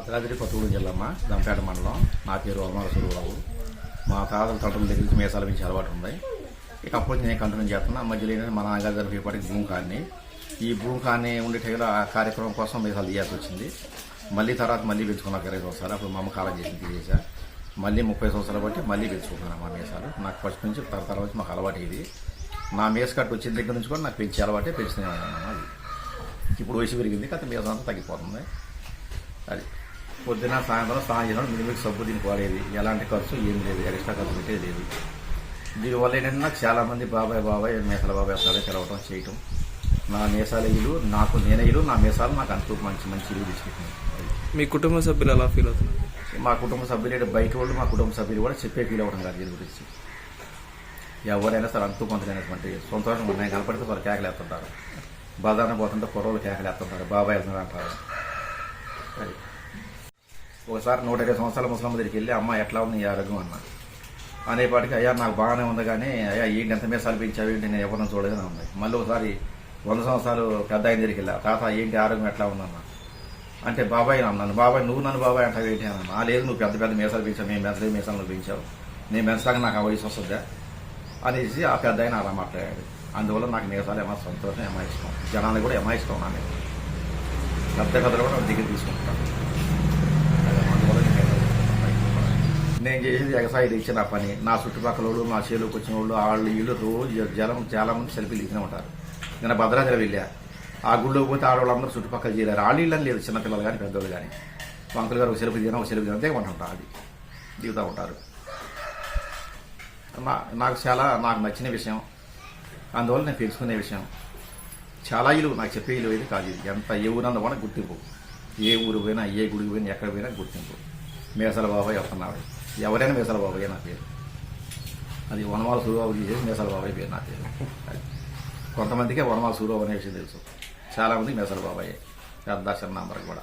యాదాద్రి కొత్తగూడెం జిల్లా దంపేట మండలం. నా పేరు వరమాల సూరిబాబు. మా తాతల తండ్రుల దగ్గర నుంచి మీసాల పెంచి అలవాటు ఉంది. ఇక అప్పుడు నేను కంటిన్యూ చేస్తున్నా. మధ్యలో మా నాన్నగారు జరిపేపాటికి భూమి కానీ ఈ భూమి కానీ ఉండే టైంలో ఆ కార్యక్రమం కోసం మీసాలు తీయాల్సి వచ్చింది. మళ్ళీ తర్వాత మళ్ళీ పెంచుకున్నాక 20 సంవత్సరాలు. అప్పుడు మా అమ్మ కాలం చేసింది తీసేసా. మళ్ళీ 30 సంవత్సరాలు బట్టి మళ్ళీ పెంచుకున్నాను మా మీసాలు. నాకు ఫస్ట్ నుంచి తర్వాత మాకు అలవాటు ఇది. నా మీస కట్టు వచ్చిన దగ్గర నుంచి కూడా నాకు పెంచే అలవాటే పెంచుతూనే ఉన్నాను. అది ఇప్పుడు వయసు పెరిగింది కదా, మీసం అంతా తగ్గిపోతుంది. అది పొద్దున సాయంత్రం స్నానం చేయడం మినిమికి సబ్బు దీనికి వాడేది. ఎలాంటి ఖర్చు ఏం లేదు, ఎక్స్ట్రా ఖర్చు పెట్టేది లేదు. దీనివల్ల ఏంటంటే నాకు చాలామంది బాబాయ్ మీసాల బాబాయ్ వస్తాడే తెలవటం చేయటం. నా మీసాల ఇల్లు నాకు నేనే ఇల్లు, నా మీసాలు నాకు అంటూ మంచి ఇల్లు తీసుకుంటున్నాను. మీ కుటుంబ సభ్యులు ఎలా ఫీల్ అవుతున్నారు? మా కుటుంబ సభ్యులు బయట వాళ్ళు మా కుటుంబ సభ్యులు కూడా చెప్పే ఫీల్ అవ్వడం కాదు దీని గురించి. ఎవరైనా సరే అంతూ కొంతమైనటువంటి సంతోషం ఉన్నాయి కనపడితే వాళ్ళు కేకలేస్తుంటారు. బజార్న పోతుంటే కుర్రోళ్ళు కేకలేస్తుంటారు, బాబాయ్ వెళ్తున్నారు అంటారు. అది ఒకసారి 120 సంవత్సరాల ముసలమ్మ దగ్గరికి వెళ్ళి అమ్మ ఎట్లా ఉంది ఈ ఆరోగ్యం అన్న అనేపాటికి అయ్యా నాకు బాగానే ఉంది కానీ అయ్యా ఏంటి ఎంత మీసాలు పెంచావు ఏంటి నేను ఎవరిని చూడదని ఉంది. మళ్ళీ ఒకసారి 100 సంవత్సరాలు పెద్ద ఆయన దగ్గరికి వెళ్ళా, తాత ఏంటి ఆరోగ్యం ఎట్లా ఉందన్న అంటే బాబాయ్ అన్నాను. బాబాయ్ నువ్వు నన్ను బాబాయ్ అంటావు ఏంటి అన్న. లేదు నువ్వు పెద్ద మీసాలు పెంచావు, నేను పెంచలేదు మీసాలు నువ్వు పెంచావు, నేను పెంచడానికి నాకు ఆ వయసు వస్తుందా అనేసి ఆ పెద్ద ఆయన అలా మాట్లాడాడు. అందువల్ల నాకు మీసాలు ఏమో సంతోషం ఏమో ఇష్టం, జనాలు కూడా ఏమో ఇష్టం. నా పెద్దలు కూడా దగ్గర తీసుకుంటాను. నేను చేసేది వ్యవసాయ ఇచ్చిన పని. నా చుట్టుపక్కల వాళ్ళు నా చేలోకి వచ్చిన వాళ్ళు వీళ్ళు రోజు చాలా మంది సెల్ఫీలు ఇచ్చినే ఉంటారు. నేను భద్రాచలం వెళ్ళా, ఆ గుళ్ళో పోతే ఆడవాళ్ళందరూ చుట్టుపక్కల చేయలేరు. ఆళ్ళని లేదు, చిన్నపిల్లలు కానీ పెద్దవాళ్ళు కానీ. వంకలు గారు ఒక సెల్ఫీ దిగినా ఒక సెల్ఫీ దిగినా దిగమంటుంటారు, అది దిగుతూ ఉంటారు. నాకు నచ్చిన విషయం, అందువల్ల నేను పెంచుకునే విషయం. చాలా ఇల్లు నాకు చెప్పే ఇల్లు ఇది కాదు. ఇది ఎంత ఏ ఊరంతా కూడా గుర్తింపు, ఏ ఊరు పోయినా ఏ గుడికి పోయినా ఎక్కడ పోయినా గుర్తింపు. మీసాల బాబాయ్ వస్తున్నాడు, ఎవరైనా మీసాల బాబాయ్ నా పేరు. అది వనమాల సూరిబాబు తీసేసి మీసాల బాబాయ్ పేరు నా పేరు. అది కొంతమందికే వనమాల సూరిబాబు అనే విషయం తెలుసు, చాలామందికి మీసాల బాబాయ్ పెద్ద చిన్న అందరికి కూడా.